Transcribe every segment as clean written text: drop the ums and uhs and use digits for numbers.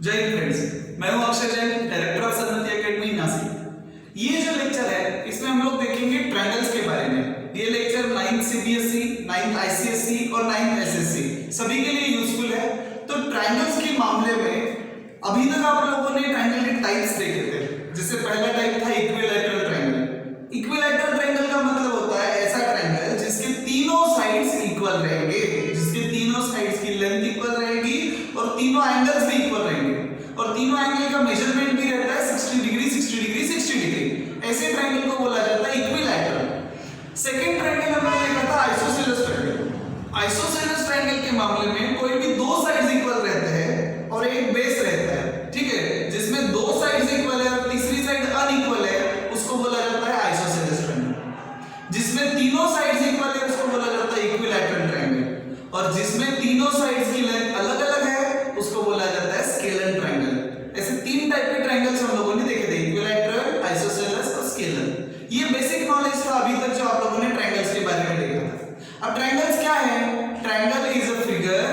जय हिंद फ्रेंड्स, मैं हूं Akshay Jain, director of Sannati academy Nashik. ये जो लेक्चर है इसमें हम लोग देखेंगे ट्रायंगल्स के बारे में। ये lecture 9th CBSE, 9th ICSE और 9th एसएससी सभी के लिए यूजफुल है। तो ट्रायंगल्स के मामले में अभी तक आप लोगों ने ट्रायंगल के टाइप्स देखे थे, जिससे पहला टाइप था इक्विलैटरल ट्रायंगल। इक्विलैटरल ट्रायंगल का मतलब होता है ऐसा ट्रायंगल जिसके तीनों साइड्स इक्वल रहेंगे, जिसके तीनों साइड्स की लेंथ इक्वल रहेगी और तीनों एंगल्स भी इक्वल रहेंगे और तीनों एंगल का मेजरमेंट भी रहता है 60 डिग्री 60 डिग्री 60 डिग्री। ऐसे ट्रायंगल को बोला जाता है इक्विलैटरल। सेकंड ट्रायंगल हमने देखा था आइसोसेलेस ट्रायंगल। आइसोसेलेस ट्रायंगल के मामले में कोई भी दो साइड्स इक्वल रहते हैं और एक बेस रहता है, ठीक है, जिसमें दो साइड्स इक्वल है और तीसरी साइड अनइक्वल है, उसको बोला जाता है आइसोसेलेस ट्रायंगल। जिसमें तीनों साइड्स इक्वल है उसको बोला जाता है इक्विलैटरल ट्रायंगल, और जिसमें तीनों साइड्स की लेंथ अलग-अलग है उसको बोला जाता है स्केलर ट्रायंगल। ऐसे तीन टाइप के ट्रायंगल्स हम लोगों ने देखे थे, इक्विलैटरल, आइसोसेलेस और स्केलर। ये बेसिक नॉलेज था अभी तक जो आप लोगों ने ट्रायंगल्स के बारे में देखा था। अब ट्रायंगल्स क्या है? Triangle is a figure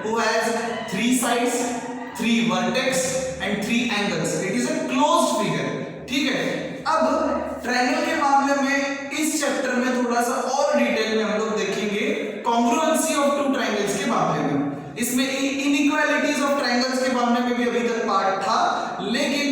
who has 3 sides, 3 vertex and 3 angles. It is a closed figure, ठीक है। अब ट्रायंगल के मामले में इस चैप्टर में थोड़ा सा और डिटेल में हम लोग देखेंगे कॉन्ग्रुएंसी ऑफ टू ट्रायंगल्स के मामले में। इसमें इनइक्वालिटीज ऑफ ट्रायंगल्स के मामले में भी अभी तक पार्ट था, लेकिन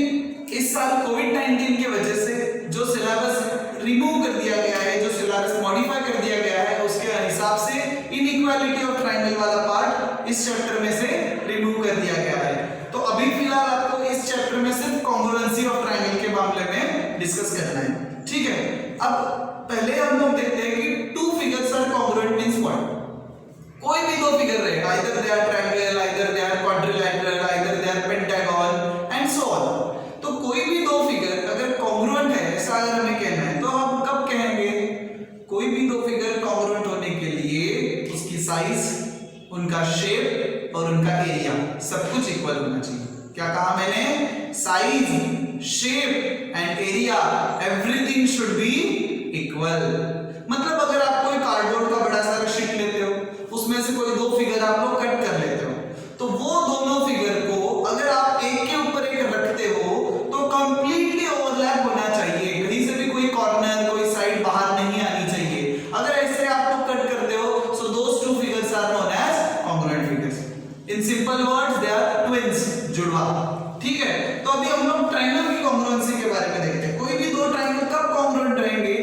इस साल कोविड-19 की वजह से जो सिलेबस रिमूव कर दिया गया है, जो सिलेबस मॉडिफाई कर दिया गया है, उसके हिसाब से इनइक्वालिटी ऑफ ट्रायंगल वाला पार्ट इस चैप्टर में से रिमूव कर दिया गया है। तो अभी फिलहाल आपको इस चैप्टर में सिर्फ कॉन्ग्रुएंसी ऑफ ट्रायंगल के मामले में डिस्कस करना है, ठीक है। अब पहले हम लोग देखते हैं कि two figures are congruent means what. कोई भी दो फिगर रहे, either they are triangle, either they are quadrilateral, either they are pentagon and so on. तो कोई भी दो फिगर अगर कॉन्ग्रुएंट है, ऐसा अगर हमें कहना है, तो हम कब कहेंगे? कोई भी दो फिगर कॉन्ग्रुएंट होने के लिए उसकी साइज, उनका शेप और उनका एरिया सब कुछ इक्वल होना चाहिए। क्या कहा मैंने? Size, shape and area, everything should be equal. मतलब अगर आप कोई कार्डबोर्ड का बड़ा सारा शीट लेते हो, उसमें से कोई दो फिगर आप लोग कट कर लेते हो, तो वो दोनों फिगर को अगर आप एक के ऊपर एक रखते हो तो कंप्लीटली ओवरलैप होना चाहिए, कहीं से भी कोई कॉर्नर, कोई साइड बाहर नहीं आनी चाहिए। अगर ऐसे आप लोग कट करते हो, so those two figures are known as congruent figures. इन simple words they are twins, जुड़वा, ठीक है। तो अभी हम लोग ट्रायंगल की कॉन्ग्रुएंसी के बारे में देखते हैं। कोई भी दो ट्रायंगल कब कॉन्ग्रुएंट रहेंगे?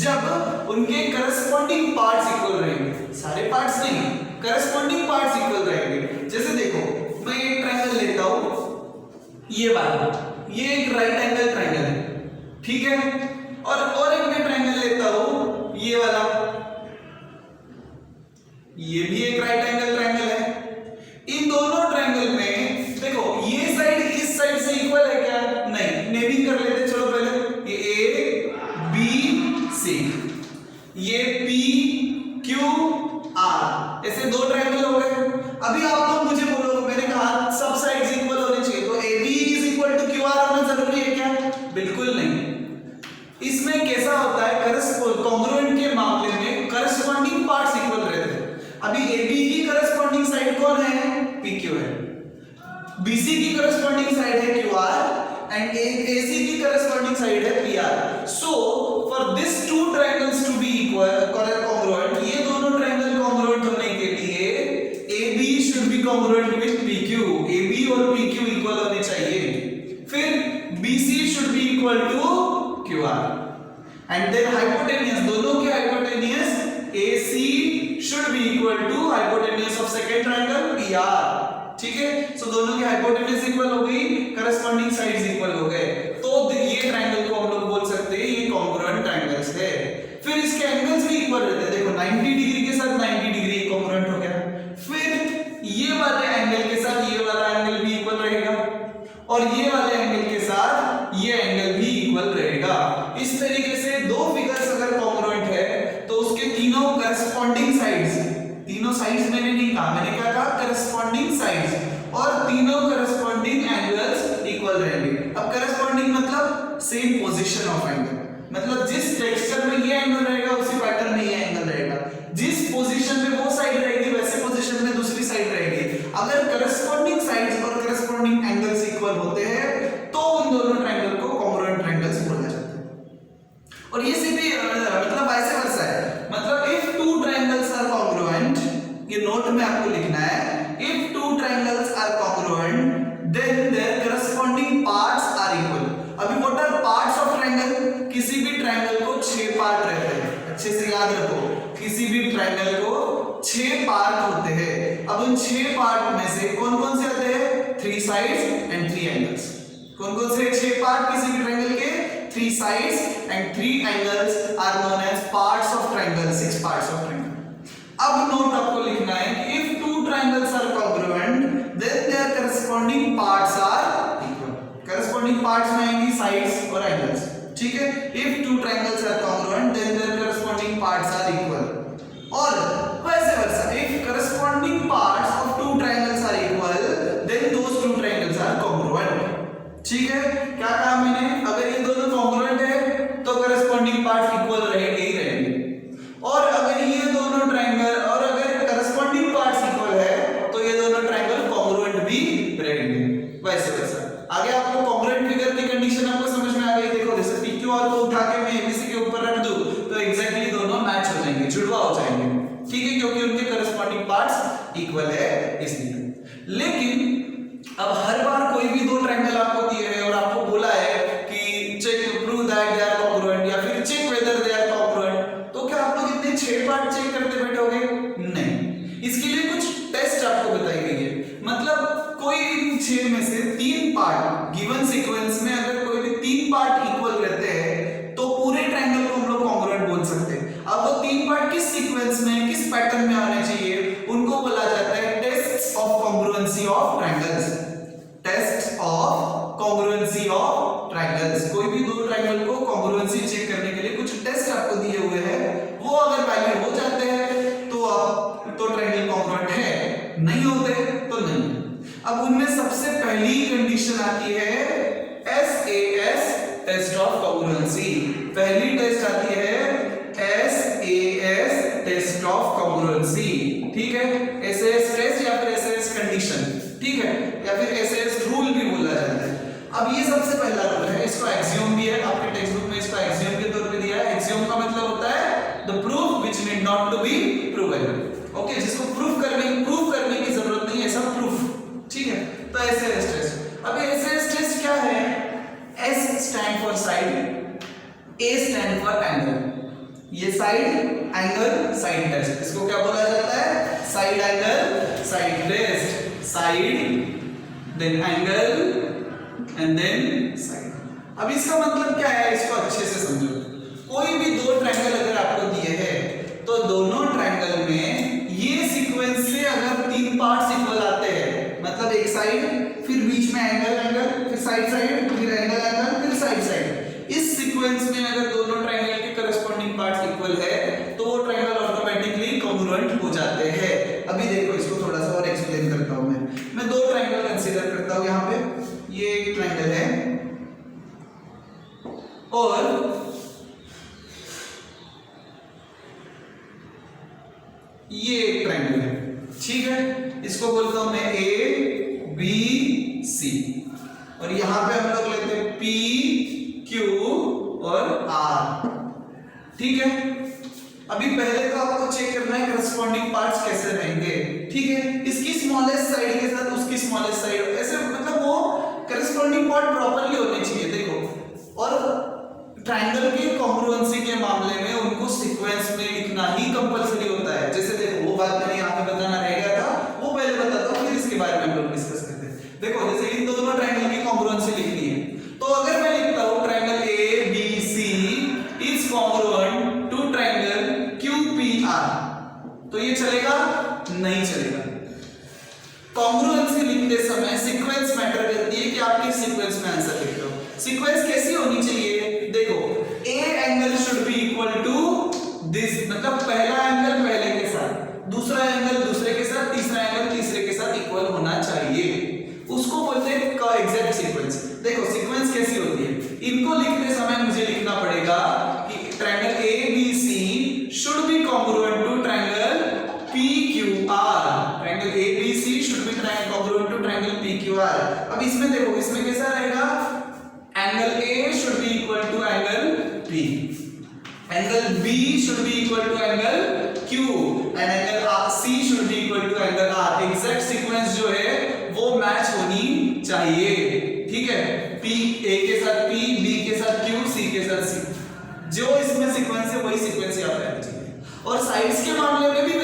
जब उनके करस्पॉन्डिंग पार्ट्स इक्वल रहेंगे। सारे पार्ट्स नहीं, करस्पॉन्डिंग पार्ट्स इक्वल रहेंगे। जैसे देखो, मैं एक ट्रायंगल लेता हूं, ये वाला, ये एक राइट एंगल ट्रायंगल है, ठीक है, और एक मैं ट्रायंगल लेता हूं, ये वाला, ये भी एक राइट एंगल ट्रायंगल है। इन दोनों ट्रायंगल में देखो, ये साइड इस साइड से इक्वल है क्या? नहीं। नेमिंग कर लेते चलो पहले। ये ए बी सी, ये पी क्यू आर, ऐसे दो ट्रायंगल हो गए। अभी आप लोग मुझे बोलो, मैंने कहा सब साइड्स इक्वल होने चाहिए, तो A B is equal to Q R होना जरूरी है क्या? बिल्कुल नहीं। इसमें कैसा होता है, कॉन्ग्रुएंट के मामले में करस्पॉन्डिंग पार्ट्स इक्वल रहते हैं। अभी ए बी की करस्पॉन्डिंग साइड कौन है? पी क्यू है। बी सी की करस्पॉन्डिंग साइड है क्यू आर and AC की corresponding side है PR. So for this two triangles to be equal congruent, ये दोनों triangle congruent होने के लिए AB should be congruent with PQ. AB और PQ equal होने चाहिए। फिर BC should be equal to QR. And then hypotenuse, दोनों के hypotenuse AC should be equal to hypotenuse of second triangle PR. ठीक है। सो दोनों की हाइपोटेन्यूज इक्वल हो गई, करस्पॉन्डिंग साइड्स इक्वल हो गए, तो ये ट्रायंगल को हम लोग बोल सकते हैं ये कॉन्ग्रुएंट ट्रायंगल्स है। फिर इसके एंगल्स भी इक्वल रहते हैं। देखो 90 डिग्री के साथ 90 डिग्री कॉन्ग्रुएंट हो गया। फिर ये वाले एंगल के साथ ये वाला एंगल भी इक्वल रहेगा, और ये वाले एंगल के साथ ये एंगल भी इक्वल रहेगा। इस तरीके से दो फिगर्स अगर कॉन्ग्रुएंट है तो उसके तीनों करस्पॉन्डिंग साइड्स, तीनों साइड्स मैंने नहीं कहा, मैंने क्या कहा? करस्पॉन्डिंग साइड्स, और तीनों करस्पॉन्डिंग एंगल्स इक्वल रहेंगे। अब करस्पॉन्डिंग मतलब सेम पोजीशन ऑफ एंगल, मतलब जिस टेक्सचर में ये एंगल रहेगा उसी पैटर्न में ये एंगल रहेगा, जिस पोजीशन में वो साइड रहेगी वैसे पोजीशन में दूसरी साइड रहेगी। अगर करस्पॉन्डिंग साइड्स और करस्पॉन्डिंग एंगल्स ट्रायंगल को 6 पार्ट होते हैं। अब उन 6 पार्ट में से कौन कौन से आते हैं? 3 साइड्स एंड 3 एंगल्स। कौन कौन से 6 पार्ट किसी भी ट्रायंगल के? 3 sides and 3 angles are known as parts of triangle, 6 parts of triangle. अब नोट आपको लिखना है कि if two triangles are congruent then their corresponding parts are equal. corresponding parts में आएंगी sides और angles, ठीक है? if two triangles are congruent then their corresponding parts are equal. और vice versa, if corresponding parts of two triangles are equal then those two triangles are congruent. ठीक है? क्या कहा मैंने? अगर ये दोनों कॉन्ग्रुएंट है तो करस्पॉन्डिंग पार्ट्स इक्वल रहेंगे ही रहेंगे, और अगर ये दोनों ट्रायंगल और अगर करस्पॉन्डिंग पार्ट्स इक्वल है तो ये दोनों ट्रायंगल कॉन्ग्रुएंट भी रहेंगे, वैसे वैसा। आगे आपको कॉन्ग्रुएंट फिगर की कंडीशन आपको समझ में आ गई। देखो जैसे PQR को उठा के मैं ABC के ऊपर रख दूं तो एग्जैक्टली दोनों मैच हो जाएंगे, जुड़वा हो जाएंगे, ठीक है? क्योंकि उनके करस्पॉन्डिंग पार्ट्स इक्वल है इसलिए। लेकिन अब हर बार कोई भी दो ट्रायंगल आपको दिए हैं और आपको बोला है कि check prove that they are congruent या फिर check whether they are congruent, तो क्या आप लोग इतने 6 पार्ट चेक करते बैठोगे? नहीं, इसके लिए कुछ टेस्ट आपको बताई गई है। मतलब कोई इन 6 में से 3 पार्ट गिवन सीक्वेंस में अगर कोई भी 3 पार्ट इक्वल रहते हैं तो पूरे ट्रायंगल को हम लोग कॉन्ग्रुएंट बोल सकते हैं। अब वो 3 पार्ट किस सीक्वेंस में, किस पैटर्न में आने चाहिए, उनको बोला जाता है tests of congruency of triangles. Test of congruency of triangles. कोई भी दो ट्रायंगल को कॉन्ग्रुएंसी चेक करने के लिए कुछ टेस्ट आपको दिए हुए हैं, वो अगर वैलिड हो जाते हैं तो आप तो ट्रायंगल कॉन्ग्रुएंट है, नहीं होते तो नहीं। अब उनमें सबसे पहली कंडीशन आती है SAS टेस्ट ऑफ कॉन्ग्रुएंसी। पहली टेस्ट आती है SAS टेस्ट ऑफ कॉन्ग्रुएंसी, ठीक है? SAS टेस्ट या फिर SAS कंडीशन, ठीक है? या फिर SAS रूल भी बोला जाता है। अब ये सबसे पहला रूल है, इसको एक्सियोम भी है, आपके टेक्स्ट बुक में इसको एक्सियोम के तौर पे दिया है। एक्सियोम का मतलब होता है the proof which need not to be proven, okay? जिसको प्रूफ करने की जरूरत नहीं है, सब प्रूफ, ठीक है? तो SAS टेस्ट। अब SAS टेस्ट क्या है? S stand for side, A stand for angle. ये साइड एंगल साइड टेस्ट, इसको क्या बोला जाता है? Side angle side test. Side then angle and then side. अब इसका मतलब क्या है, इसको अच्छे से समझो। कोई भी दो ट्रायंगल अगर आपको दिए हैं तो दोनों ट्रायंगल में ये सीक्वेंस से अगर 3 पार्ट्स इक्वल आते हैं, मतलब एक साइड फिर बीच में एंगल फिर साइड फिर एंगल फिर साइड, इस सीक्वेंस में अगर दोनों ट्रायंगल के करस्पॉन्डिंग पार्ट्स इक्वल है तो वो ट्रायंगल ऑटोमेटिकली कॉन्ग्रुएंट हो जाते हैं। अभी देखो इसको थोड़ा सा और एक्सप्लेन करता हूं। मैं 2 ट्रायंगल कंसीडर करता हूं। यहाँ पे ये एक ट्रायंगल है और ये एक ट्रायंगल है, ठीक है? इसको बोलता हूं मैं ABC, और यहां पे हम लोग लेते हैं PQ और R, ठीक है? अभी पहले तो आपको चेक करना है करस्पॉन्डिंग पार्ट्स कैसे रहेंगे, ठीक है? इसकी स्मॉलेस्ट साइड के साथ उसकी स्मॉलेस्ट साइड, ऐसे मतलब वो करस्पॉन्डिंग पार्ट प्रॉपर्ली होने चाहिए, देखो। और ट्रायंगल के कॉन्ग्रुएंसी के मामले में उनको सीक्वेंस में लिखना ही कंपलसरी होता है। जैसे देखो वो बात मैंने यहाँ पे बताना रह गया था, वो पहले बताता हूँ, फिर इसके बारे में हम लोग डिस्कस करते हैं। देखो जैसे इन दोनों ट्रायंगल की कॉन्ग्रुएंसी लिखनी है, तो अगर मैं लिखता हूँ triangle ABC is congruent to triangle QPR, तो ये चलेगा? नहीं चलेगा। कॉन्ग्रुएंसी लिखते समय सीक्वेंस मैटर करती है कि आप किस सीक्वेंस में आंसर लिखते हो। सीक्वेंस कैसी होनी चाहिए? देखो A angle should be equal to this, मतलब पहला एंगल पहले के साथ, दूसरा एंगल दूसरे के साथ, तीसरा एंगल तीसरे के साथ इक्वल होना चाहिए, उसको बोलते हैं कोएग्जैक्ट सीक्वेंस। देखो सीक्वेंस कैसी होती है, इनको लिखते समय मुझे लिखना पड़ेगा कि triangle ABC should be congruent to triangle PQR, triangle ABC should be congruent to triangle PQR। अब इसमें देखो, इसमें कैसा रहेगा? Angle A should be equal to angle P, angle B should be equal to angle Q and angle C should be equal to angle R। Exact sequence जो है वो match होनी चाहिए, ठीक है? P A के साथ P, B के साथ Q, C के साथ C, जो इसमें सीक्वेंस है वही सीक्वेंस यहाँ पे आनी चाहिए। और साइड्स के मामले में भी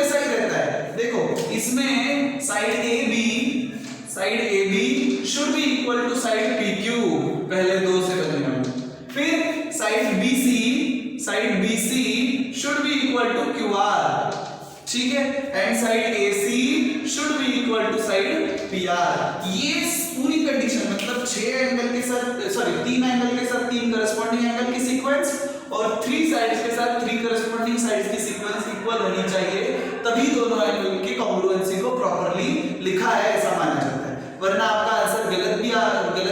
side A B should be equal to side P Q, पहले दो से बनने वाले। फिर side B C should be equal to Q R, ठीक है, and side A C should be equal to side P R. ये पूरी कंडीशन मतलब 6 एंगल के साथ, सॉरी 3 एंगल के साथ 3 करस्पॉन्डिंग एंगल की सीक्वेंस और 3 साइड्स के साथ 3 करस्पॉन्डिंग साइड्स की सीक्वेंस इक्वल होनी चाहिए, तभी दोनों एंगल की कॉन्ग्रुएंसी को प्रॉपर्ली लिखा है ऐसा माना जाता है। वरना आपका आंसर गलत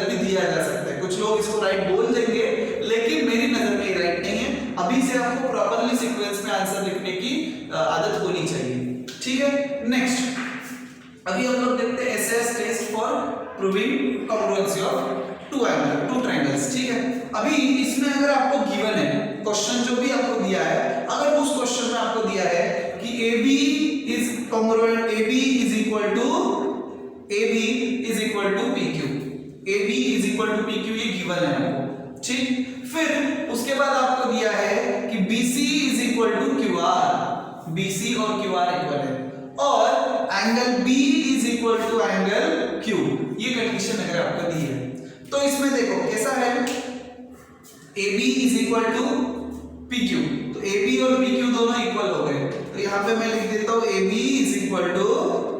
भी दिया जा सकता है। कुछ लोग इसको राइट बोल देंगे, लेकिन मेरी नजर में ये राइट नहीं है। अभी से आपको प्रॉपर्ली सीक्वेंस में आंसर लिखने की आदत होनी चाहिए, ठीक है। नेक्स्ट अभी हम लोग देखते हैं SS test for proving congruency of two triangles, ठीक है। अभी इसमें अगर आपको गिवन है क्वेश्चन जो भी आपको दिया है, अगर उस क्वेश्चन में आपको दिया है कि AB is congruent, AB is equal to PQ, AB is equal to PQ, ये गिवन है आपको, ठीक। फिर उसके बाद आपको दिया है कि BC is equal to QR, BC और QR इक्वल है, और angle B is equal to angle Q, ये कंडीशन अगर आपको दी है तो इसमें देखो कैसा है, AB is equal to PQ, तो AB और PQ दोनों इक्वल हो गए, तो यहाँ पे मैं लिख देता हूँ AB is equal to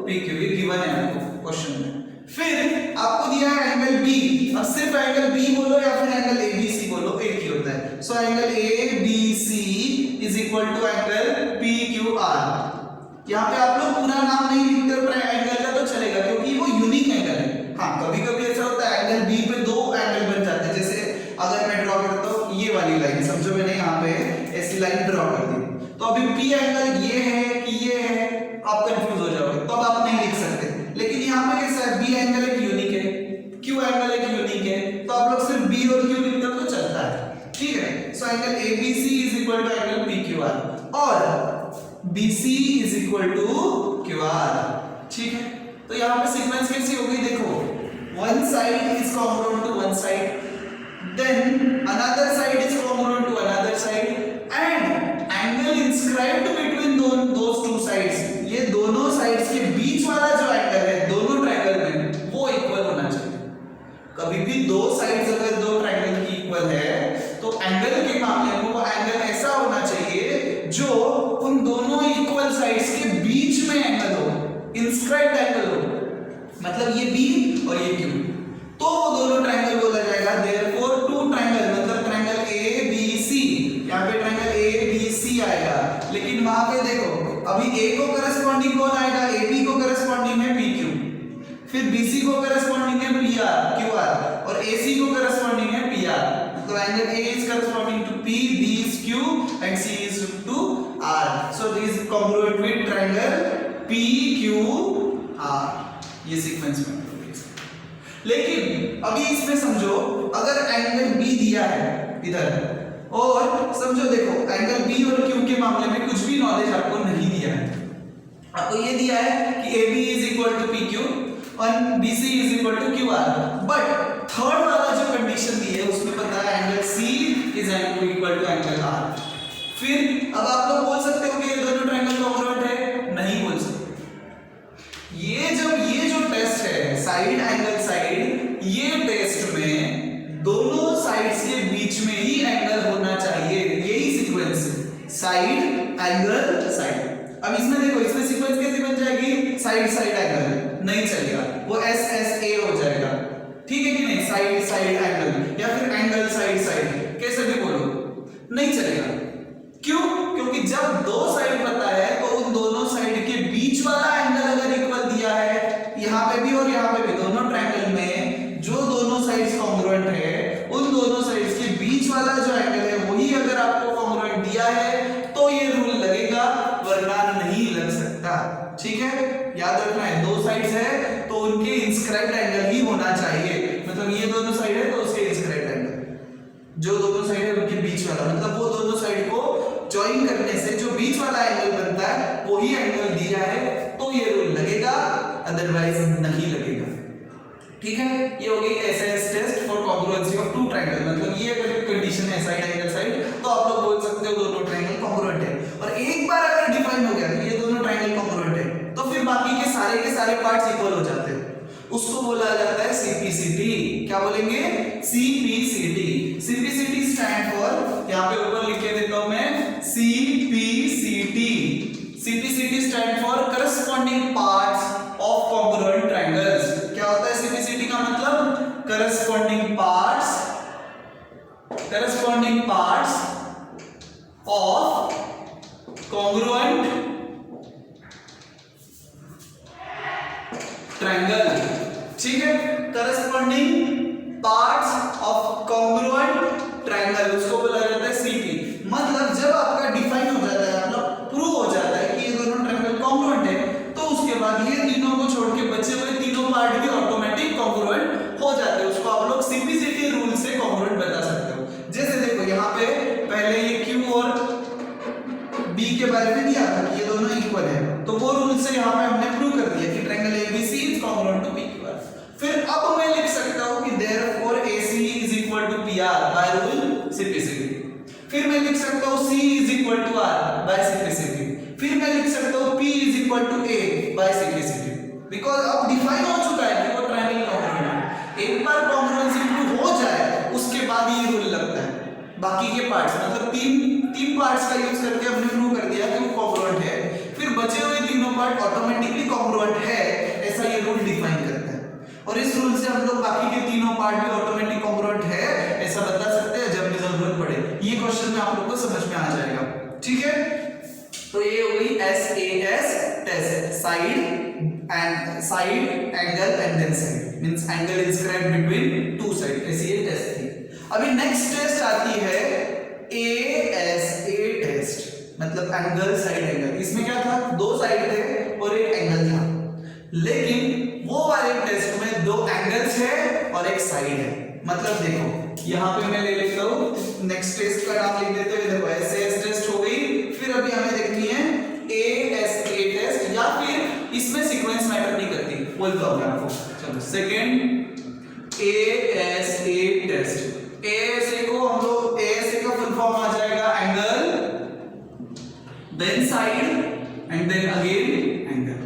PQ, ये गिवन है आपको क्वेश्चन में। फिर आपको दिया है एंगल B, अब सिर्फ एंगल B बोलो या फिर एंगल ABC बोलो, एक ही होता है। So angle ABC is equal to angle PQR। यहाँ पे आप लोग पूरा नाम नहीं लिखते हो एंगल का तो चलेगा, क्योंकि वो यूनिक एंगल है। हाँ, कभी कभी ऐसा होता है एंगल B पे 2 एंगल बन जाते हैं, जैसे अगर मैं ड्रॉ करता हूँ ये वाली लाइन, समझो मैंने यहाँ पे ऐसी लाइन ड्रॉ कर दी, तो अभी P एंगल ये है कि ये है, आप कंफ्यूज हो जाओगे, तो अब आप नहीं लिख सकते। लेकिन यहाँ पे कैसा है, B एंगल एक यूनिक है, Q एंगल एक यूनिक है, तो आप लोग सिर्फ B और Q लिखते हो तो चलता है, ठीक है। So angle ABC is equal to angle PQR और BC is equal to QR, ठीक है। तो यहाँ पे सीक्वेंस कैसी होगी देखो, one side is congruent to one side, then another side is congruent to another side and angle inscribed between those two sides, ये दोनों साइड्स के बीच वाला जो एंगल है दोनों ट्रायंगल में वो इक्वल होना चाहिए। कभी भी दो साइड्स अगर दो ट्रायंगल की इक्वल है तो एंगल के मामले में वो एंगल ऐसा होना चाहिए जो उन दोनों इक्वल साइड्स के बीच में एंगल हो, इंस्क्राइब्ड एंगल हो, मतलब ये B और ये Q, तो वो दोनों ट्रायंगल बोला जाएगा। देयरफॉर टू ट्रायंगल मतलब ट्रायंगल ABC, यहाँ पे ट्रायंगल ABC आएगा, लेकिन वहां पे देखो अभी A को करस्पॉन्डिंग कौन आएगा, AB को करस्पॉन्डिंग है PQ, फिर BC को करस्पॉन्डिंग है QR और AC को करस्पॉन्डिंग है PR। तो angle A is corresponding to P, B is Q and C is to R. So this is congruent with triangle PQR, ये सीक्वेंस में। लेकिन अभी इसमें समझो अगर एंगल B दिया है इधर, और समझो देखो एंगल B और Q के मामले में कुछ भी नॉलेज आपको नहीं दिया है, आपको ये दिया है कि AB is equal to PQ और BC is equal to QR, but third वाला जो कंडीशन दी है उसमें पता है angle C is equal to angle R। फिर अब आप लोग बोल सकते हो कि ये दोनों ट्रायंगल कॉन्ग्रुएंट है, नहीं बोल सकते। ये जो टेस्ट है साइड एंगल साइड, ये टेस्ट में दोनों साइड्स के बीच में ही एंगल होना चाहिए, यही सीक्वेंस साइड एंगल साइड। अब इसमें देखो इसमें सीक्वेंस कैसे बन जाएगी, साइड साइड एंगल नहीं चलेगा, वो SSA हो जाएगा, ठीक है कि नहीं, साइड साइड एंगल या फिर एंगल साइड साइड, कैसे भी बोलो नहीं चलेगा। क्यों? क्योंकि जब दो साइड पता है तो उन दोनों साइड के बीच वाला एंगल अगर इक्वल दिया है, यहाँ पे भी और यहाँ पे भी, दोनों ट्रायंगल में जो दोनों साइड्स कॉन्ग्रुएंट है उन दोनों साइड्स के बीच वाला जो एंगल है वही अगर आपको कॉन्ग्रुएंट दिया है तो ये रूल लगेगा, वरना नहीं लग सकता, ठीक है। याद रखना है दो साइड्स है तो उनके इंस्क्राइब्ड एंगल ही होना चाहिए, मतलब ये दोनों साइड है तो उसके इंस्क्राइब्ड एंगल, जो दोनों साइड है उनके बीच वाला, मतलब वो दोनों साइड को ज्वाइन करने से जो बीच वाला एंगल बनता है वही एंगल दिया है तो ये रूल लगेगा, अदरवाइज नहीं लगेगा, ठीक है। ये हो गई SS test for congruency of two triangle, मतलब ये अगर कंडीशन है साइड एंगल साइड तो आप लोग बोल सकते हो दोनों ट्रायंगल कॉन्ग्रुएंट है। और एक बार अगर डिफाइन हो गया कि ये दोनों ट्रायंगल कॉन्ग्रुएंट है तो फिर बाकी के सारे सारे के सारे पार्ट्स इक्वल हो जाते हैं, उसको बोला जाता है सीपीसीटी। क्या बोलेंगे? सीपीसीटी। सीपीसीटी स्टैंड फॉर, यहाँ पे ऊपर लिख के देता हूं मैं, CPCT. CPCT stand for corresponding parts of congruent triangles. क्या होता है सीपीसीटी का मतलब? Corresponding parts of congruent triangle. ठीक है, corresponding parts of congruent triangle, उसको बोला जाता है सीपी। मतलब जब आपका डिफाइन हो जाता है, मतलब प्रूव हो जाता है कि ये दोनों ट्रायंगल कॉन्ग्रुएंट है, तो उसके बाद ये तीनों को छोड़ के बचे हुए तीनों पार्ट भी ऑटोमेटिक कॉन्ग्रुएंट हो जाते हैं। उसको आप लोग सीपीसीटी रूल से कॉन्ग्रुएंट बता सकते हो। जैसे देखो यहाँ पे पहले ये क्यू और बी के बारे में दिया था कि ये दोनों इक्वल है, तो वो रूल से यहाँ पे हमने प्रूव कर दिया कि triangle ABC is congruent to PQR। फिर अब मैं लिख सकता हूँ कि therefore AC is equal to PR by rule CPCT. फिर मैं लिख सकता हूँ C is equal to R by CPCT. फिर मैं लिख सकता हूँ P is equal to A by CPCT. Because अब डिफाइन हो चुका है कि वो ट्रायंगल कॉन्ग्रुएंट है। एक बार कॉन्ग्रुएंसी प्रूव हो जाए उसके बाद ये रूल लगता है। बाकी के पार्ट्स मतलब तीन पार्ट्स का यूज करके हमने प्रूव कर दिया कि वो कॉन्ग्रुएंट है, फिर बचे हुए तीनों पार्ट ऑटोमेटिकली कॉन्ग्रुएंट है, ऐसा ये रूल डिफाइन करता है। और इस रूल से हम लोग बाकी के तीनों पार्ट भी ऑटोमेटिक कॉन्ग्रुएंट है ऐसा बता सकते हैं जब भी जरूरत पड़े। ये क्वेश्चन में आप लोग को समझ में आ जाएगा। ठीक है, तो ये हो गई SAS test, side angle and then side, means angle inscribed between two side, ऐसी ये टेस्ट थी। अभी नेक्स्ट टेस्ट आती है ASA टेस्ट, मतलब एंगल साइड एंगल। इसमें क्या था? दो साइड थे और एक एंगल था, लेकिन वो वाले टेस्ट में दो एंगल्स है और एक साइड है। मतलब देखो यहाँ पे मैं ले लेता हूँ, नेक्स्ट टेस्ट का नाम लिख देते हैं। देखो SAS टेस्ट हो गई, फिर अभी हमें देखनी है ASA टेस्ट, या फिर इसमें सीक्वेंस मैटर नहीं करती, बोलता हूँ मैं आपको। चलो सेकंड ASA टेस्ट। ASA को हम लोग, ASA का फुल फॉर्म आ जाएगा angle, then side and then again angle.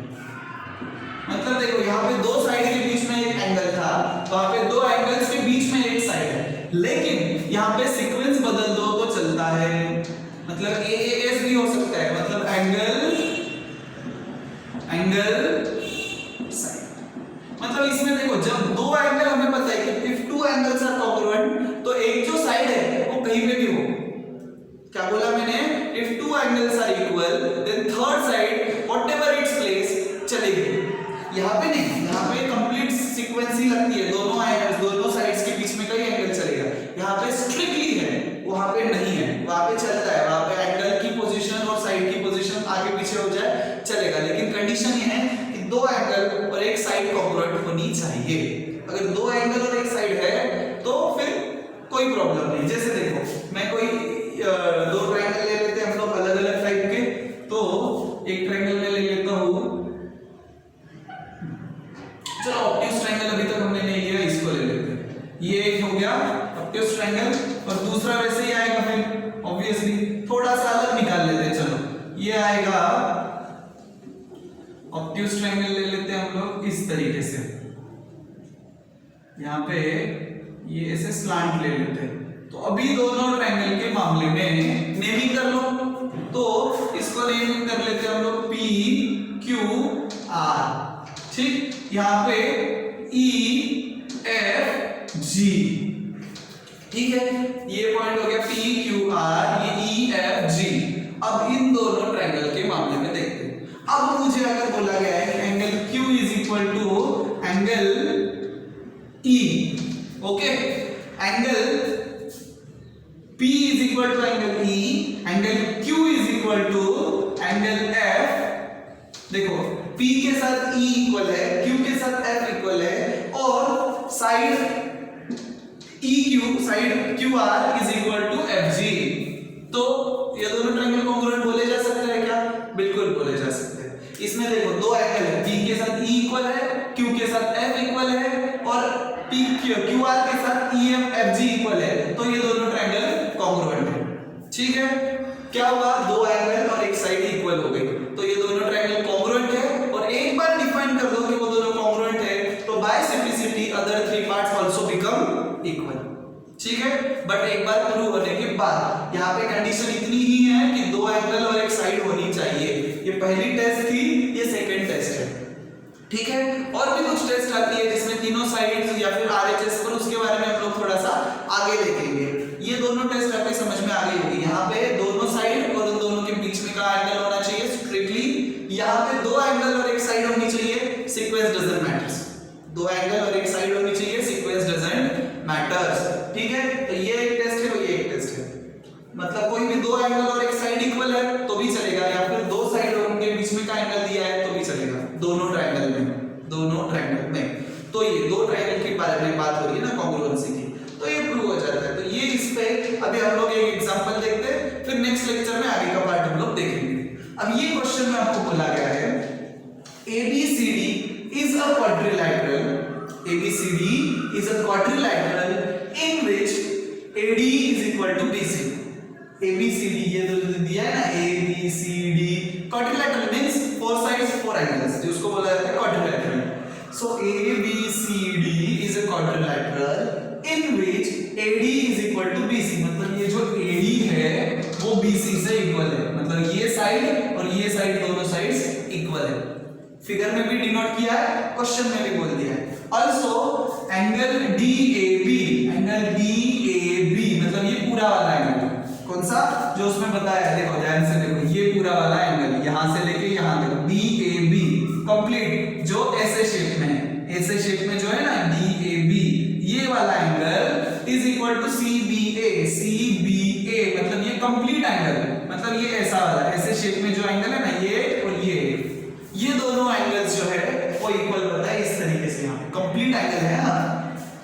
मतलब देखो यहाँ पे दो साइड के बीच में एक एंगल था, वहां पे दो एंगल्स के बीच में एक साइड है, लेकिन यहाँ पे सीक्वेंस बदल दो तो चलता है। मतलब AAS भी हो सकता है, मतलब एंगल साइड। मतलब इसमें देखो जब दो एंगल, हमें पता है कि if two angles are congruent, तो एक जो साइड है वो कहीं पे भी हो। क्या बोला मैंने? If two angles are equal then third side whatever it's place चलेगी। यहाँ पे नहीं, यहाँ पे कंप्लीट सीक्वेंस ही लगती है, दोनों एंगल्स, दोनों साइड्स के बीच में कई एंगल चलेगा। यहाँ पे स्ट्रिक्टली है, वहां पे नहीं है, वहां पे चलता है, वहां पे एंगल की पोजीशन और साइड की पोजीशन आगे पीछे हो जाए चलेगा, लेकिन कंडीशन ये है कि दो एंगल और एक साइड कॉन्ग्रुएंट होनी चाहिए। अगर दो एंगल और एक साइड है तो फिर कोई प्रॉब्लम नहीं। जैसे देखो मैं कोई दो ट्रायंगल ले लेते हैं हम लोग अलग अलग टाइप के, तो एक ट्रायंगल में ले लेता हूं, चलो ऑब्ट्यूज ट्रायंगल अभी तक हमने नहीं लिया, इसको ले लेते हैं। ये एक हो गया ऑब्ट्यूज ट्रायंगल, और दूसरा वैसे ही आएगा, फिर ऑब्वियसली थोड़ा सा अलग निकाल लेते हैं। चलो ये आएगा ऑब्ट्यूज ट्रायंगल, ले लेते हैं हम लोग इस तरीके से, यहाँ पे ये ऐसे स्लांट ले लेते हैं। तो अभी दोनों ट्रायंगल के मामले में नेमिंग कर लो, तो इसको नेमिंग कर लेते हैं हम लोग PQR। ठीक, यहाँ पे EFG, ठीक है, ये पॉइंट हो गया PQR, ये EFG। अब इन दोनों ट्रायंगल के मामले में देखते हैं। अब मुझे अगर बोला गया है कि angle Q is equal to angle E, okay, angle P is equal to angle E, angle Q is equal to angle F। देखो P के साथ E इक्वल है, Q के साथ F इक्वल है, और side EQ, side QR is equal to FG। तो ये दोनों ट्रायंगल कॉन्ग्रुएंट बोले जा सकते हैं क्या? बिल्कुल बोले जा सकते हैं। इसमें देखो दो एंगल है, P के साथ E इक्वल है, Q के साथ F इक्वल है, और QR के साथ EFG इक्वल है, तो ये दोनों ट्रायंगल कॉन्ग्रुएंट है। ठीक है, क्या हुआ? दो एंगल और एक साइड इक्वल हो गई, तो ये दोनों ट्रायंगल कॉन्ग्रुएंट है। और एक बार डिफाइन ठीक है। और भी कुछ टेस्ट आती है जिसमें तीनों साइड्स या फिर आरएचएस, पर उसके बारे में हम लोग थोड़ा सा आगे देखेंगे। ये दोनों टेस्ट आपके समझ में आ गई होगी। यहाँ पे दोनों साइड और उन दोनों के बीच में का एंगल होना चाहिए स्ट्रिक्टली। यहाँ पे दो एंगल और एक साइड होनी चाहिए, सीक्वेंस डजंट मैटर्स। दो एंगल और एक साइड होनी चाहिए, सीक्वेंस डजंट मैटर्स। ठीक है, तो ये एक टेस्ट है और ये एक टेस्ट है। मतलब कोई भी दो एंगल और एक साइड इक्वल है तो भी चलेगा, या फिर दो साइड और उनके बीच में का एंगल दिया है तो भी चलेगा, दोनों ट्रायंगल में। तो ये दो ट्रायंगल के बारे में बात हो रही है ना, कॉन्ग्रुएंसी की, तो ये प्रूव हो जाता है। तो ये इस पे अभी हम लोग एक एग्जांपल देखते हैं, फिर नेक्स्ट लेक्चर में आगे का पार्ट हम लोग देखेंगे। अब ये क्वेश्चन में आपको बोला गया है ABCD is a quadrilateral, ABCD is a quadrilateral in which AD is equal to BC। ABCD ये जो दिया है ना, ABCD quadrilateral means four sides four angles, जिसको बोला जाता है quadrilateral। So ABCD is a quadrilateral in which AD is equal to BC। मतलब ये जो AD है वो BC से इक्वल है, मतलब ये साइड और ये साइड दोनों साइड्स इक्वल है। फिगर में भी डिनोट किया है, क्वेश्चन में भी बोल दिया है। Also angle DAB, angle DAB मतलब ये पूरा वाला एंगल, कौन सा जो उसमें बताया है, देखो ध्यान से देखो, ये पूरा वाला एंगल यहां से लेके यहां तक DAB कंप्लीट, जो ऐसे शेप में है, ऐसे शेप में जो है ना DAB, ये वाला angle is equal to CBA। CBA मतलब ये कंप्लीट एंगल, मतलब ये ऐसा वाला ऐसे शेप में जो एंगल है ना, ये दोनों एंगल्स जो है वो इक्वल बनता है इस तरीके से। यहाँ पे कंप्लीट एंगल है ना,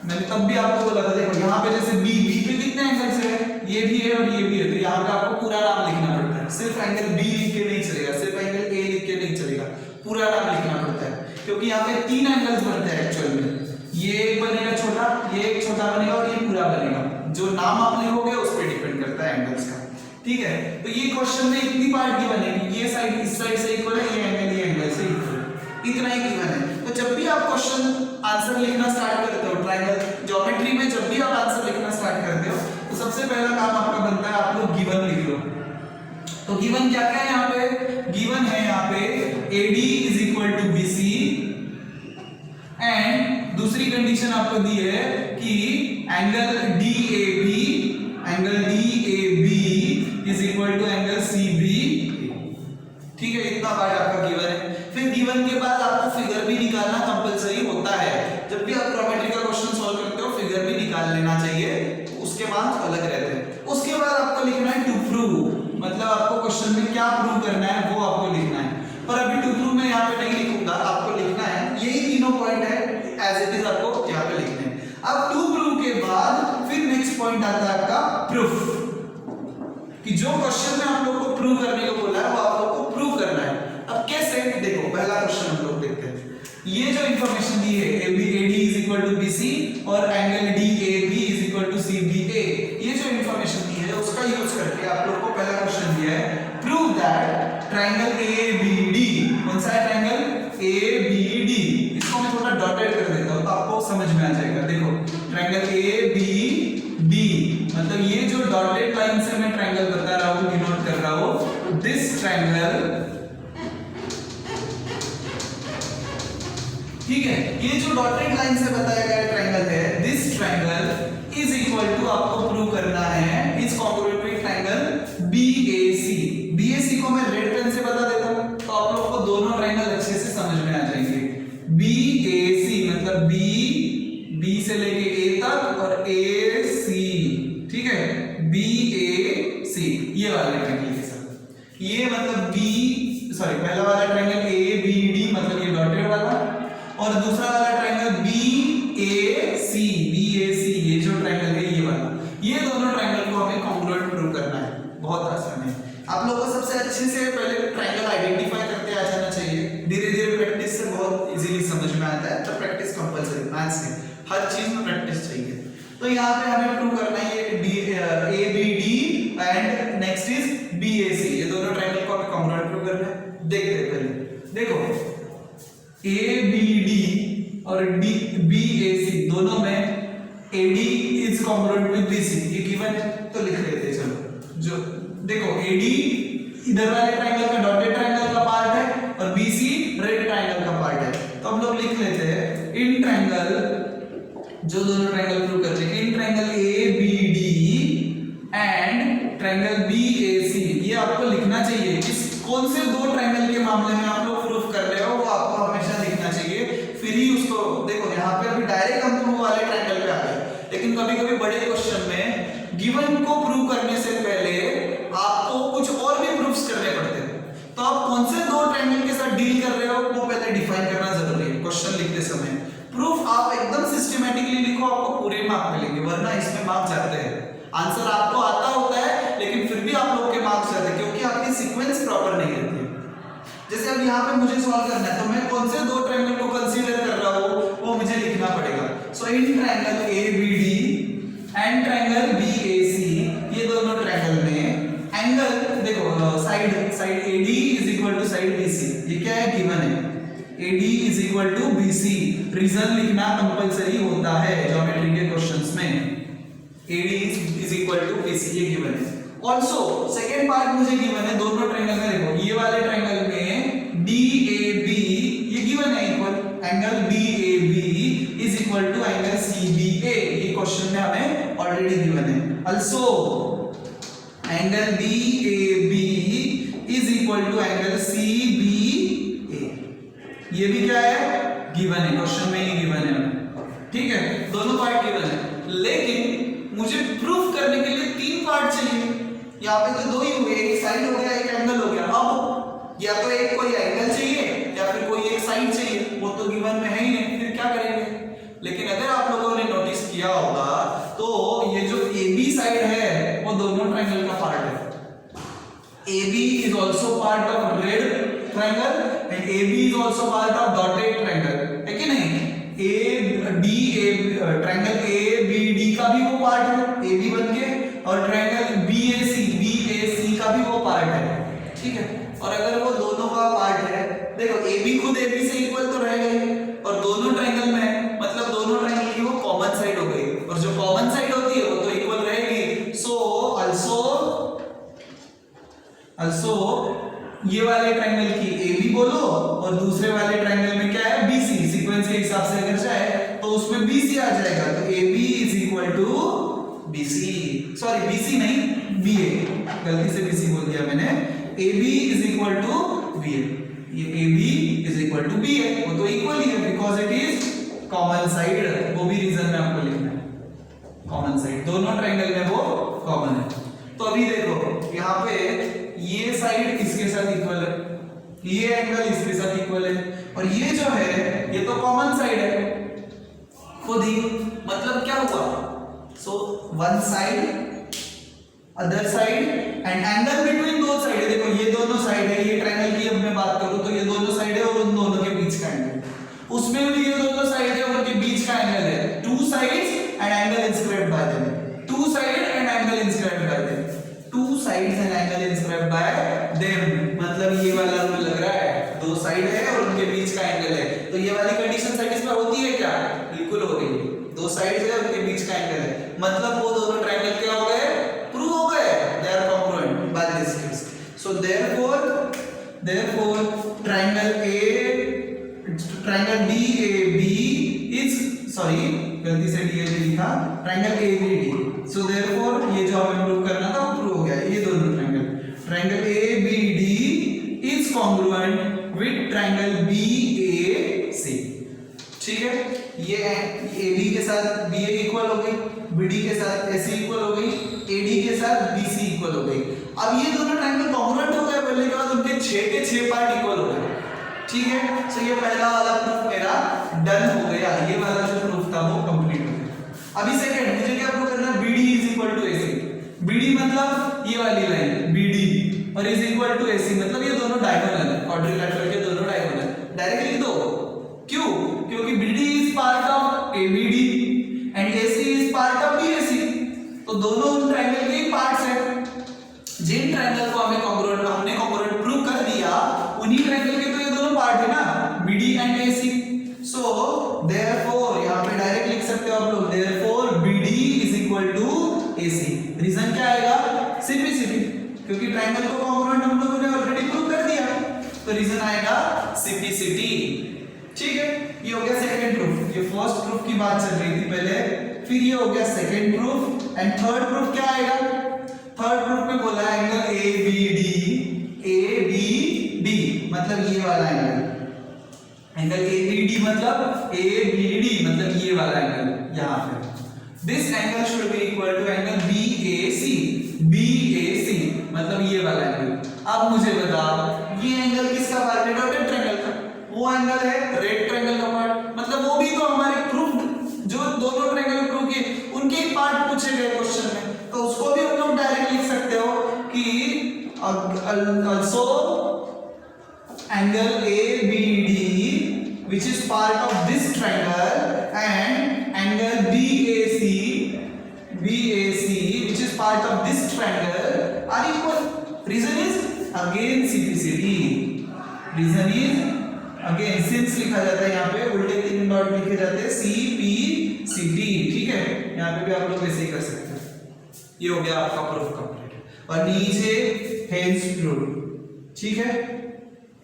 मैंने तब भी आपको बोला था, देखो यहाँ पे जैसे B पे कितने एंगल्स है, ये भी है और ये भी है, तो यहाँ पे आपको पूरा नाम लिखना पड़ता है। सिर्फ एंगल B लिख के नहीं चलेगा, सिर्फ एंगल A लिख के नहीं चलेगा, पूरा नाम लिखना पड़ता है, क्योंकि यहाँ पे तीन एंगल्स बनते हैं एक्चुअल में। ये एक बनेगा छोटा, ये एक छोटा बनेगा और ये पूरा बनेगा। जो नाम आप लिखोगे उस पर डिपेंड करता है एंगल्स का। ठीक है, तो ये क्वेश्चन में इतनी पार्ट की बनेगी, ये साइड इस साइड से इक्वल है, ये एंगल से इक्वल है, इतना ही गिवन है। तो जब भी आप क्वेश्चन आंसर लिखना स्टार्ट करते हो, ट्रायंगल ज्योमेट्री में जब भी आप आंसर लिखना स्टार्ट करते हो, तो सबसे पहला काम आपका बनता है, आप लोग गिवन लिख लो। तो गिवन क्या क्या है यहाँ पे, गिवन है यहाँ पे AD is equal to BC, and दूसरी कंडीशन आपको दी है कि angle DAB is equal to angle CB। ठीक है, इतना पार्ट आपका गिवन है। फिर गिवन के बाद आपको फिगर भी निकालना कंपलसरी होता है। जब भी आप ज्योमेट्री का क्वेश्चन सॉल्व करते हो फिगर भी निकाल लेना चाहिए, उसके मार्क्स अलग रहते हैं। उसके बाद आपको लिखना है टू प्रूव, मतलब आपको क्वेश्चन में क्या प्रूव करना है वो आपको लिखना है। पर अभी टू प्रूव में यहाँ पे नहीं लिखूंगा, आपको लिखना है यही तीनों पॉइंट है एज इट इज, आपको यहाँ पे लिखने हैं। अब टू प्रूव के बाद फिर नेक्स्ट पॉइंट आता है आपका प्रूफ, कि जो क्वेश्चन में आप लोग को प्रूव करने को बोला है वो आप लोग को प्रूव करना है। अब कैसे, देखो पहला क्वेश्चन हम लोग देखते हैं। ये जो इंफॉर्मेशन दी है AD is equal to BC और angle DAB is equal to CBA, ये जो इंफॉर्मेशन दी है उसका यूज करके आप लोग को पहला क्वेश्चन दिया है, प्रूव दैट ट्रायंगल ABD, कौन सा है ट्रायंगल ABD, इसको मैं थोड़ा डॉटेड कर देता हूं तो आपको समझ में आ जाएगा। देखो ट्रायंगल ABD मतलब ये जो डॉटेड लाइन से मैं ट्रायंगल बता रहा हूं, डिनोट कर रहा हूं, दिस ट्रायंगल, ठीक है, ये जो डॉटेड लाइन से बताया गया ट्रायंगल है, this triangle is equal to, आपको प्रूव करना है, is congruent with triangle BAC। BAC को मैं रेड पेन से बता देता हूं तो आप लोगों को दोनों ट्रायंगल अच्छे से समझ में आ जाएंगे। BAC मतलब B से लेके A तक और AC, ठीक है, BAC ये वाला ट्रायंगल के साथ, ये मतलब पहला वाला ट्रायंगल ABD मतलब ये डॉटेड वाला, और दूसरा वाला ट्रायंगल BAC ये जो ट्रायंगल है ये वाला, ये दोनों ट्रायंगल को हमें कॉन्ग्रुएंट प्रूव करना है। बहुत आसान है, आप लोगों को सबसे अच्छे से पहले ट्रायंगल आइडेंटिफाई करते आ जाना चाहिए, धीरे धीरे प्रैक्टिस से बहुत इजीली समझ में आता है। तो प्रैक्टिस कंपलसरी, मैथ्स में हर चीज में प्रैक्टिस चाहिए। तो यहाँ पे हमें प्रूव करना है ये ABD and next is BAC, ये दोनों ट्रायंगल को हमें कॉन्ग्रुएंट प्रूव करना है। देखते हैं पहले, देखो ABD और BAC दोनों में AD is congruent with BC, ये गिवन है तो लिख लेते हैं। चलो जो देखो AD इधर वाले ट्रायंगल का डॉटेड ट्रायंगल का पार्ट है और BC रेड ट्रायंगल का पार्ट है, तो तो हम लोग लिख लेते हैं इन ट्रायंगल, जो दोनों ट्रायंगल प्रूव करते हैं, इन triangle ABD and triangle BAC, ये आपको लिखना चाहिए। किस कौन से दो ट्रायंगल के मामले में आप लोग प्रूफ कर रहे हो वो आपको हमेशा लिखना चाहिए, फिर ही उसको देखो। यहाँ पे अभी डायरेक्ट हम प्रूफ वाले ट्रायंगल पे आ गए, लेकिन कभी-कभी बड़े क्वेश्चन में गिवन को प्रूव करने से पहले आपको कुछ और भी प्रूफ्स करने पड़ते हैं। तो आप कौन से दो ट्रायंगल के साथ डील कर रहे हो वो पहले डिफाइन करना जरूरी है क्वेश्चन लिखते समय। प्रूफ आप एकदम सिस्टमैटिकली लिखो, आपको पूरे मार्क मिलेंगे, वरना इसमें मार्क्स जाते हैं। आंसर आपको आता होता है लेकिन फिर भी आप लोग के मार्क्स जाते हैं क्योंकि आपकी सीक्वेंस प्रॉपर नहीं रहती है। जैसे अब यहाँ पे मुझे सॉल्व करना है तो मैं कौन से दो ट्रायंगल को कंसीडर कर रहा हूँ वो मुझे लिखना पड़ेगा। So in triangle ABD and triangle BAC, ये दोनों ट्रायंगल में एंगल देखो, side AD is equal to side BC, ये क्या है गिवन है। AD is equal to BC, reason लिखना कंपलसरी होता है ज्योमेट्री के क्वेश्चंस में। AD is equal to BC, ये गिवन है। ऑल्सो सेकेंड पार्ट मुझे गिवन है दोनों ट्रायंगल में, देखो ये वाले ट्रायंगल में DAB ये गिवन है equal, angle BAB is equal to angle CBA, ये क्वेश्चन में हमें ऑलरेडी गिवन है। Also angle BAB is equal to angle CBA, ये भी क्या है गिवन है, क्वेश्चन में ही गिवन है। ठीक है, दोनों पार्ट गिवन है, लेकिन मुझे प्रूफ करने के लिए तीन पार्ट चाहिए। यहाँ पे तो दो ही हुए, एक साइड हो गया, एक एंगल हो गया। अब या तो एक कोई एंगल चाहिए या फिर कोई एक साइड चाहिए, वो तो गिवन में है ही नहीं, फिर क्या करेंगे। लेकिन अगर आप लोगों ने नोटिस किया होगा तो ये जो AB साइड है वो दोनों ट्रायंगल का पार्ट है। AB is also part of red triangle and AB is also part of dotted triangle, है कि नहीं। ट्रायंगल ABD का भी वो पार्ट है AB बन के, और ट्रायंगल BAC का भी वो पार्ट है, ठीक है। और अगर वो दोनों का पार्ट है, देखो AB खुद AB से इक्वल तो रहेगा ही, और दोनों ट्रायंगल में मतलब दोनों ट्रायंगल की वो कॉमन साइड हो गई, और जो कॉमन साइड होती है वो तो इक्वल रहेगी। सो also ये वाले ट्रायंगल की AB बोलो और दूसरे वाले ट्रायंगल में क्या है BC, सीक्वेंस के हिसाब से अगर जाए तो उसमें BC आ जाएगा, तो AB is equal to BC, sorry BC नहीं BA, गलती से BC बोल दिया मैंने। AB is equal to BA, ये AB is equal to BA, वो तो इक्वल ही है because it is common side, वो भी रीजन में आपको लिखना है, कॉमन साइड दोनों ट्रायंगल में वो कॉमन है। तो अभी देखो यहाँ पे ये साइड इसके साथ इक्वल है, ये एंगल इसके साथ इक्वल है, और ये जो है ये तो कॉमन साइड है खुद ही, मतलब क्या हुआ। So one side other side and angle between दो साइड, देखो ये दोनों साइड है, ये ट्रायंगल की अब मैं बात करूं तो ये दोनों साइड है और उन दोनों के बीच का एंगल, उसमें भी ये दोनों साइड है और उनके बीच का एंगल है। Two sides and angle inscribed by them, two side and angle inscribed by them, two sides and angle inscribed by them, मतलब ये वाला रूल लग रहा है, दो साइड है और उनके बीच का एंगल है, तो ये वाली कंडीशन सेटिस्फाई होती है क्या, बिल्कुल हो गई। दो साइड्स है उनके बीच का एंगल है, मतलब वो दोनों ट्रायंगल क्या हो गए, प्रूव हो गए, they are congruent by this case. So therefore triangle DAB is, sorry गलती से DAB लिखा, ट्रायंगल ABD। सो देयरफॉर ये जो हमें प्रूव करना था वो प्रूव हो गया, ये दोनों triangle ABD is congruent with triangle BAC, ठीक है। ये AB के साथ BA इक्वल हो गई, BD के साथ AC इक्वल हो गई, AD के साथ BC इक्वल हो गई। अब ये दोनों ट्रायंगल कॉन्ग्रुएंट हो गए, बोलने के बाद उनके 6 के 6 पार्ट इक्वल हो गए, ठीक है। सो ये पहला वाला प्रूफ मेरा डन हो गया, ये वाला जो प्रूफ था वो कंप्लीट हो गया। अभी सेकंड मुझे क्या प्रूव करना है, BD is equal to AC, BD मतलब ये वाली लाइन BD और इज इक्वल टू AC मतलब ये दोनों डायगोनल है, क्वाड्रिलेटरल के दोनों डायगोनल, डायरेक्ट लिख दो। क्यों, क्योंकि BD is part of ABD and AC is part of BAC, तो दोनों उन ट्रायंगल के ही पार्ट्स हैं। जिन ट्रायंगल को हमने कॉन्ग्रुएंट प्रूव कर दिया उन्हीं ट्रायंगल के तो ये दोनों पार्ट है ना, BD and AC। So therefore यहाँ पे डायरेक्ट लिख सकते हो आप लोग, therefore BD is equal to AC। Reason क्या आएगा, सिंप्लिसिटी, क्योंकि ट्रायंगल को कॉन्ग्रुएंट हम लोगों ने ऑलरेडी प्रूव कर दिया, तो रीजन आएगा सिंप्लिसिटी, ठीक है, ये हो गया सेकंड प्रूफ। ये फर्स्ट प्रूफ की बात चल रही थी पहले, फिर ये हो गया second proof and third proof क्या आएगा? थर्ड प्रूफ में बोला है एंगल ABD मतलब ये वाला एंगल, एंगल ABD मतलब ये वाला एंगल यहाँ पे। This angle should be equal to angle BAC मतलब ये वाला एंगल। अब मुझे बताओ ये एंगल किसका पार्ट है? डॉटेड ट्रायंगल का। वो एंगल है रेड ट्रायंगल का पार्ट, मतलब वो भी तो हमारे प्रूफ जो दोनों ट्रायंगल प्रूफ किए उनके ही पार्ट पूछे गए क्वेश्चन में, तो उसको भी हम लोग डायरेक्ट लिख सकते हो कि also angle ABD which is part of this triangle and angle BAC which is part of this triangle are equal. Reason is again CPCD. Reason is again since लिखा जाता है यहाँ पे उल्टे 3 डॉट लिखे जाते हैं CPCD, ठीक है, यहाँ पे भी आप लोग वैसे ही कर सकते हैं। ये हो गया आपका प्रूफ कंप्लीट। और नीचे हेंस प्रूफ, ठीक है,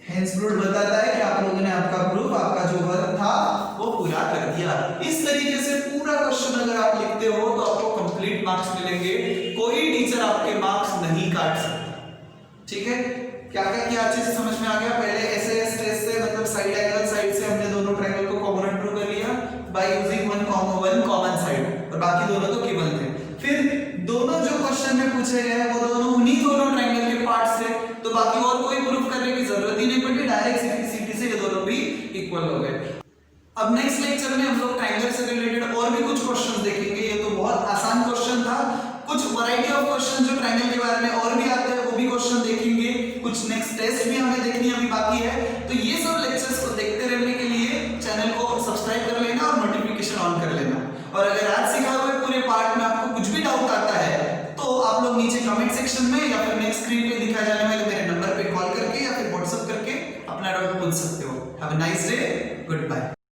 हेंस प्रूफ बताता है कि आप लोगों ने आपका प्रूफ, आपका जो वर्क था वो पूरा कर दिया। इस तरीके से पूरा क्वेश्चन अगर आप लिखते हो तो आपको कंप्लीट मार्क्स मिलेंगे, कोई टीचर आपके मार्क्स नहीं काट सकता, ठीक है। क्या क्या किया अच्छे से समझ में आ गया? पहले एसएस टेस्ट से मतलब साइड एंगल साइड से हमने दोनों ट्रायंगल को कॉमन प्रूव कर लिया by using one common side, और बाकी दोनों तो केवल थे। फिर दोनों जो क्वेश्चन में पूछे गए हैं वो दोनों उन्हीं दोनों ट्रायंगल के पार्ट्स थे, तो बाकी और कोई प्रूफ करने की जरूरत ही नहीं पड़ी, डायरेक्ट सीधी से ये दोनों भी इक्वल हो गए। अब नेक्स्ट लेक्चर में हम लोग ट्रायंगल से रिलेटेड और भी कुछ क्वेश्चंस देखेंगे। ये तो बहुत आसान क्वेश्चन था, कुछ वैरायटी ऑफ क्वेश्चन जो ट्रायंगल के बारे में और भी आते हैं वो भी क्वेश्चन देखेंगे, कुछ नेक्स्ट टेस्ट भी हमें देखनी अभी बाकी है। तो ये सब लेक्चर्स को देखते रहने के लिए चैनल को सब्सक्राइब कर लेना और नोटिफिकेशन ऑन कर लेना। और अगर आज सिखाए हुए पूरे पार्ट में आपको कुछ भी डाउट आता है तो आप लोग नीचे कमेंट सेक्शन में या फिर नेक्स्ट स्क्रीन पे दिखाए जाने वाले मेरे नंबर पे कॉल करके या फिर व्हाट्सएप करके अपना डाउट पूछ सकते हो। Have a nice day, good bye.